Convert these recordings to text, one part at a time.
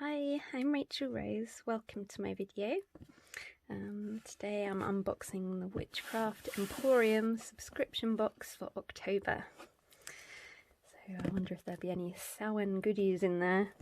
Hi, I'm Rachel Rose. Welcome to my video. Today I'm unboxing the Witchcraft Emporium subscription box for October. So I wonder if there'll be any Samhain goodies in there.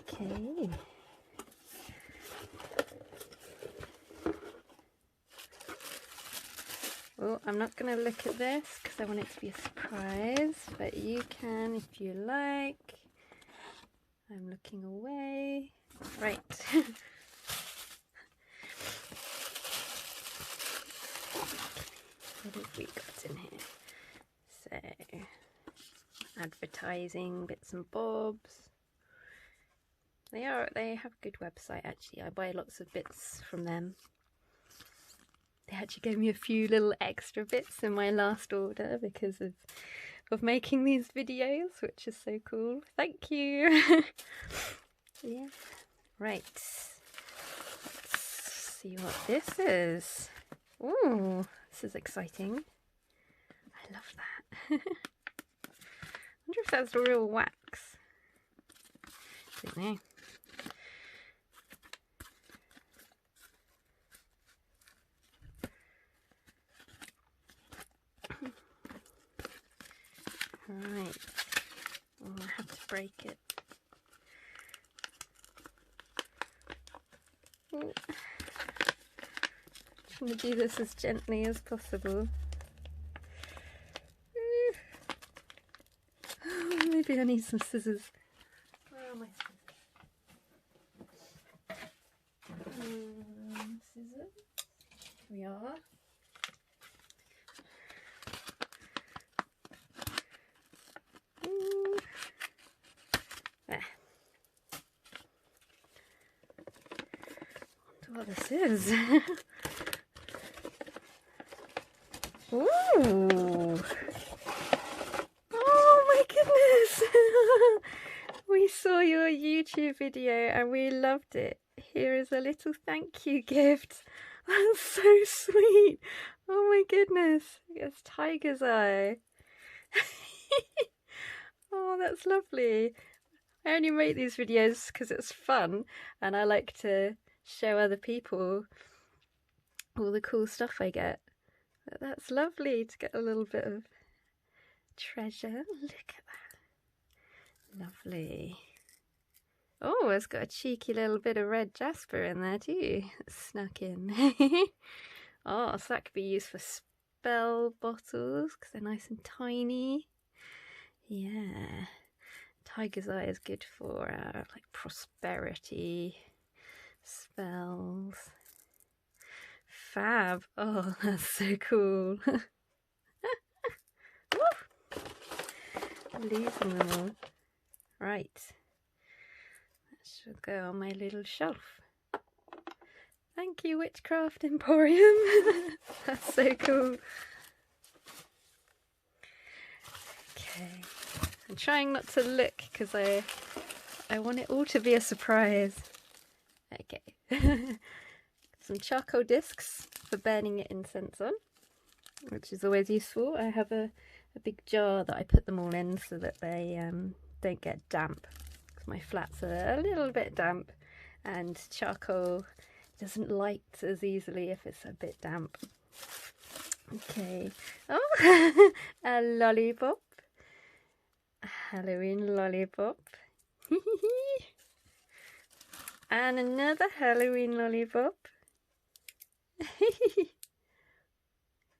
Okay. Well, I'm not going to look at this because I want it to be a surprise, but you can if you like. I'm looking away. Right. What have we got in here? So, advertising, bits and bobs. They have a good website actually. I buy lots of bits from them. They actually gave me a few little extra bits in my last order because of making these videos, which is so cool. Thank you. Yeah. Right. Let's see what this is. Ooh, this is exciting. I love that. Wonder if that's the real wax. Don't know. Right. Oh, I have to break it. Ooh. I'm going to do this as gently as possible. Maybe I need some scissors. Where are my scissors? Scissors. Here we are. There. I wonder what this is. Ooh! Oh my goodness! We saw your YouTube video and we loved it. Here is a little thank you gift. That's so sweet. Oh my goodness. It's tiger's eye. Oh, that's lovely. I only make these videos because it's fun and I like to show other people all the cool stuff I get. But that's lovely to get a little bit of treasure. Look at that. Lovely. Oh, it's got a cheeky little bit of red jasper in there too. It's snuck in. Oh, so that could be used for spell bottles because they're nice and tiny. Yeah. Tiger's eye is good for like prosperity spells. Fab. Oh, that's so cool. I'm losing them all. Right. That should go on my little shelf. Thank you, Witchcraft Emporium. That's so cool. Okay. I'm trying not to look because I want it all to be a surprise. Okay. Some charcoal discs for burning your incense on, which is always useful. I have a big jar that I put them all in so that they don't get damp. Because my flats are a little bit damp and charcoal doesn't light as easily if it's a bit damp. Okay. Oh, a lollipop. A Halloween lollipop. And another Halloween lollipop.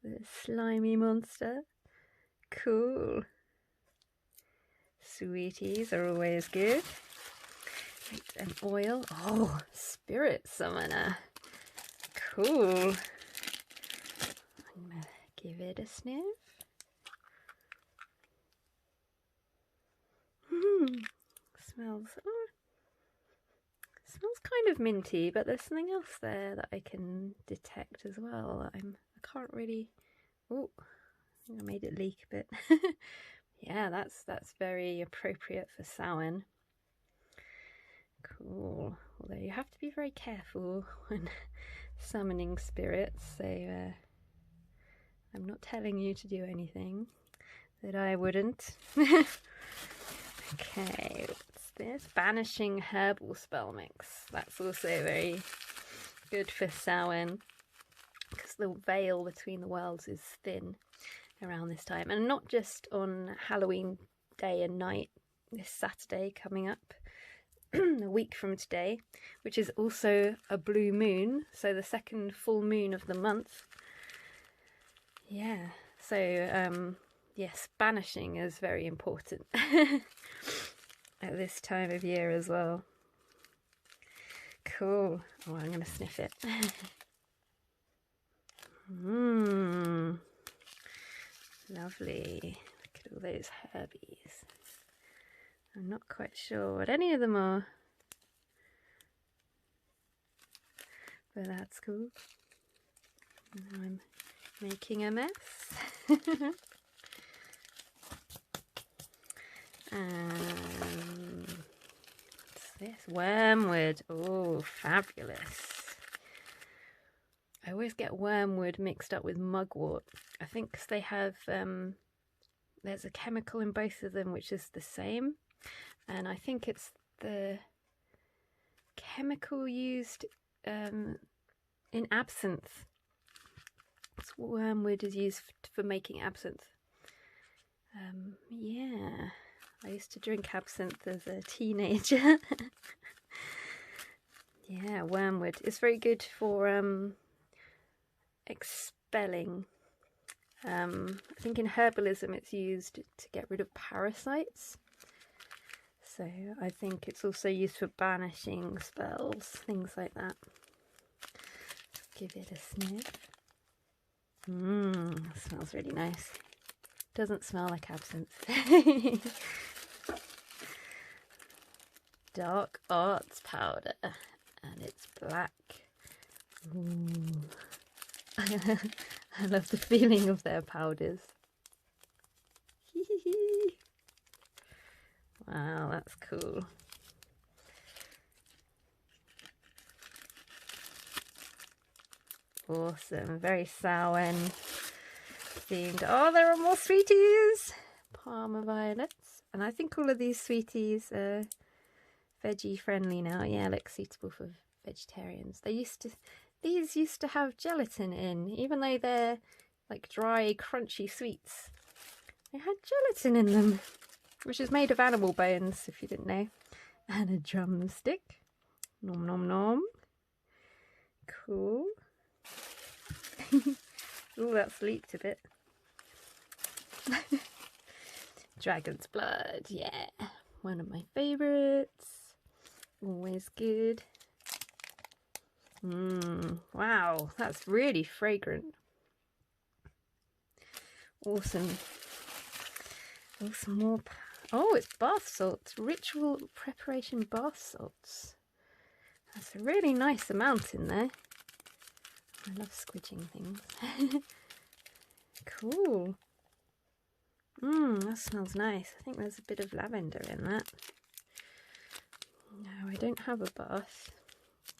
The slimy monster. Cool. Sweeties are always good. Right, an oil. Oh, spirit summoner. Cool. I'm gonna give it a sniff. Smells. Oh, smells kind of minty, but there's something else there that I can detect as well. I can't really. Oh, I think I made it leak a bit. Yeah, that's very appropriate for Samhain. Cool. Although you have to be very careful when summoning spirits, so I'm not telling you to do anything that I wouldn't. Okay, let's this? Banishing herbal spell mix. That's also very good for Samhain, because the veil between the worlds is thin around this time. And not just on Halloween day and night, this Saturday coming up, a week from today, which is also a blue moon, so the second full moon of the month. Yeah, so yes, banishing is very important at this time of year as well. Cool. Oh, I'm going to sniff it. Lovely. Look at all those herbies. I'm not quite sure what any of them are, but that's cool. Now I'm making a mess. What's this? Wormwood. Oh, fabulous. I always get wormwood mixed up with mugwort. I think 'cause they have, there's a chemical in both of them which is the same. And I think it's the chemical used in absinthe. Wormwood is used for making absinthe. Yeah, I used to drink absinthe as a teenager. Yeah, wormwood is very good for expelling. I think in herbalism it's used to get rid of parasites. So I think it's also used for banishing spells, things like that. Give it a sniff. Smells really nice. Doesn't smell like absinthe. Dark Arts powder, and it's black. Ooh. I love the feeling of their powders. Wow, that's cool. Awesome, very Samhain themed. Oh, there are more sweeties! Parma violets. And I think all of these sweeties are veggie friendly now. Yeah, look, suitable for vegetarians. These used to have gelatin in, even though they're like dry, crunchy sweets. They had gelatin in them, which is made of animal bones, if you didn't know. And a drumstick. Nom nom nom. Cool. Oh, that's leaked a bit. Dragon's blood, yeah. One of my favourites. Always good. Wow, that's really fragrant. Awesome. Oh, some more. Oh, it's bath salts. Ritual preparation bath salts. That's a really nice amount in there. I love squidging things. Cool. That smells nice. I think there's a bit of lavender in that. No, I don't have a bath,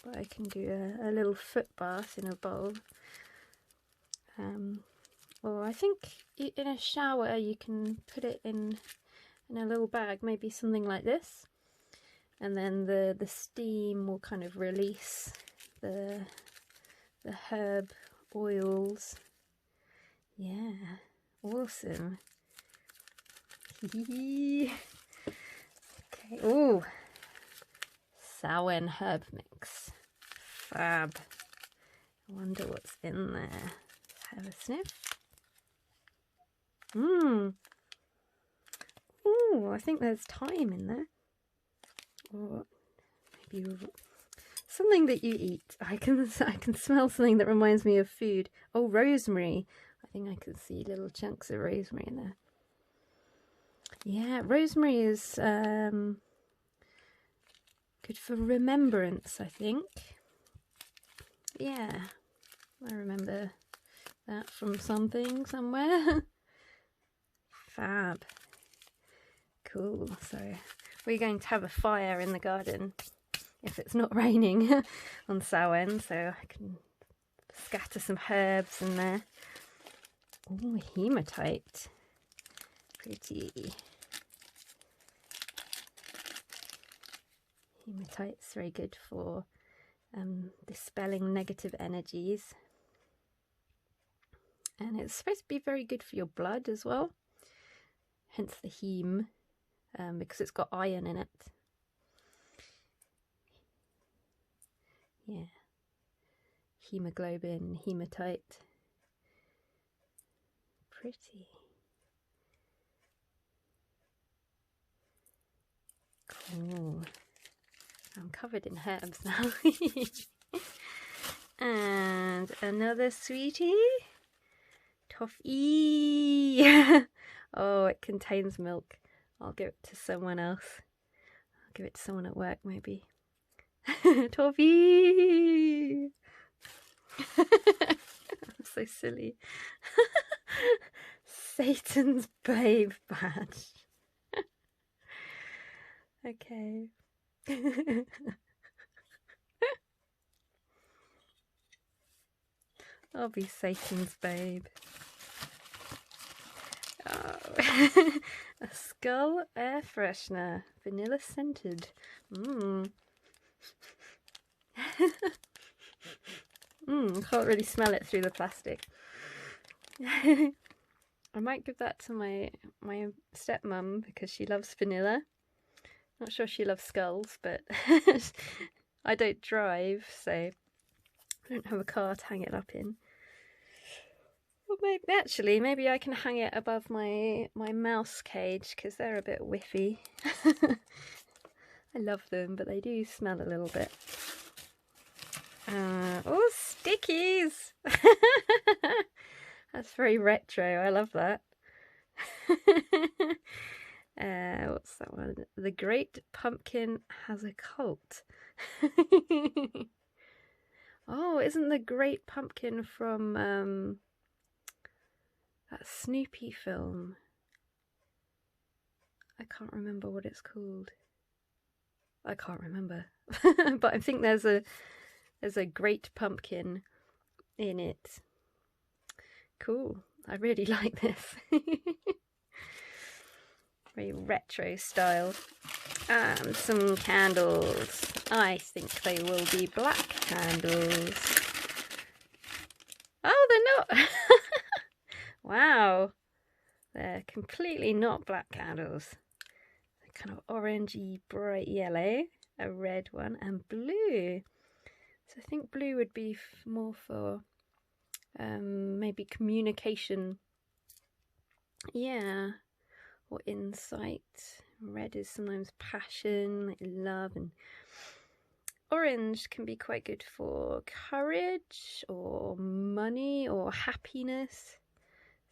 but I can do a little foot bath in a bowl. Or I think in a shower you can put it in a little bag, maybe something like this, and then the steam will kind of release the herb oils. Yeah, awesome. Okay. Oh, Samhain herb mix. Fab. I wonder what's in there. Let's have a sniff. Oh, I think there's thyme in there. Or maybe something that you eat. I can smell something that reminds me of food. Oh, rosemary. I think I can see little chunks of rosemary in there. Yeah, rosemary is good for remembrance, I think. Yeah, I remember that from something somewhere. Fab. Cool. So we're going to have a fire in the garden if it's not raining on Samhain, so I can scatter some herbs in there. Oh, hematite. Pretty. Hematite's very good for dispelling negative energies. And it's supposed to be very good for your blood as well. Hence the heme, because it's got iron in it. Yeah. Hemoglobin, hematite. Pretty. Cool. I'm covered in herbs now. And another sweetie. Toffee. Oh, it contains milk. I'll give it to someone else. I'll give it to someone at work maybe. Toffee. I'm so silly. Satan's babe badge. Okay. I'll be Satan's babe. Oh. A skull air freshener, vanilla scented. Can't really smell it through the plastic. I might give that to my stepmom because she loves vanilla. Not sure she loves skulls, but I don't drive, so I don't have a car to hang it up in. Well, maybe I can hang it above my mouse cage because they're a bit whiffy. I love them, but they do smell a little bit. Oh, Stickies! That's very retro. I love that. What's that one? The Great Pumpkin Has a Cult. Oh, isn't the Great Pumpkin from that Snoopy film? I can't remember what it's called. I can't remember. But I think there's a great pumpkin in it. Cool. I really like this. Very retro style. And some candles. I think they will be black candles. Oh, they're not. Wow. They're completely not black candles. They're kind of orangey, bright yellow. A red one and blue. So I think blue would be more for maybe communication. Yeah. Or insight. Red is sometimes passion, like love, and orange can be quite good for courage or money or happiness.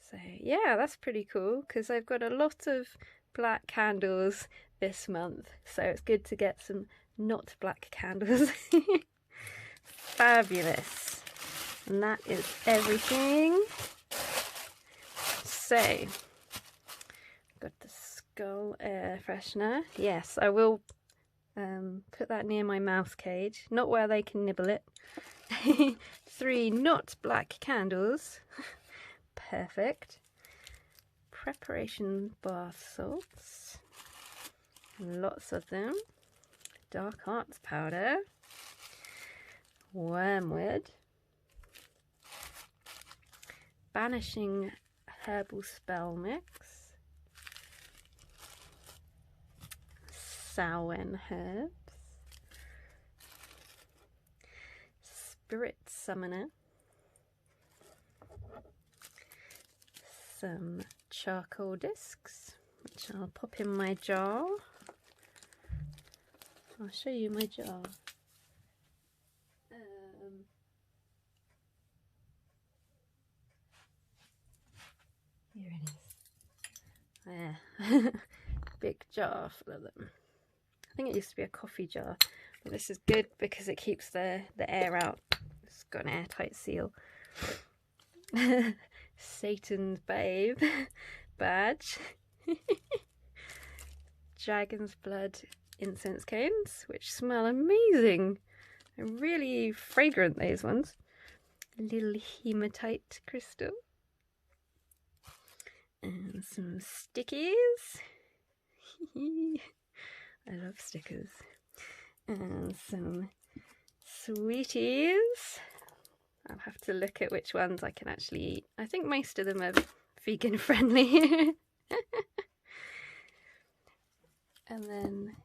So yeah, that's pretty cool because I've got a lot of black candles this month, so it's good to get some not black candles. Fabulous. And that is everything. So got the skull air freshener. Yes, I will put that near my mouse cage, not where they can nibble it. 3 not black candles. Perfect. Preparation bath salts. Lots of them. Dark arts powder. Wormwood. Banishing herbal spell mix. Samhain herbs. Spirit summoner. Some charcoal discs, which I'll pop in my jar. I'll show you my jar. Here it is. There. Big jar full of them. I think it used to be a coffee jar, but this is good because it keeps the air out. It's got an airtight seal. Satan's babe badge. Dragon's blood incense cones, which smell amazing. They're really fragrant, these ones. A little hematite crystal. And some stickies. I love stickers. And some sweeties. I'll have to look at which ones I can actually eat. I think most of them are vegan friendly. And then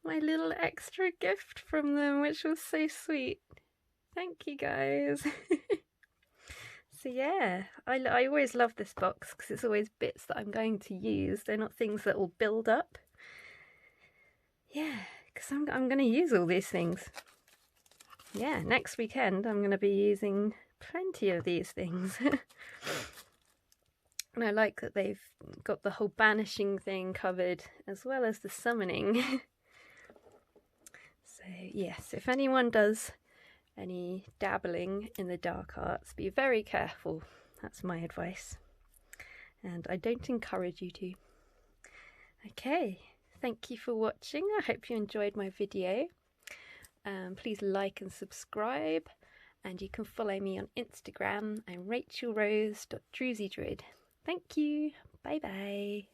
my little extra gift from them, which was so sweet. Thank you guys. So yeah, I always love this box because it's always bits that I'm going to use. They're not things that will build up. Yeah, because I'm going to use all these things. Yeah, next weekend I'm going to be using plenty of these things. And I like that they've got the whole banishing thing covered as well as the summoning. So yes, if anyone does any dabbling in the dark arts, be very careful. That's my advice. And I don't encourage you to. Okay, thank you for watching. I hope you enjoyed my video. Please like and subscribe, and you can follow me on Instagram. I'm rachelrose.drusidruid. Thank you. Bye bye.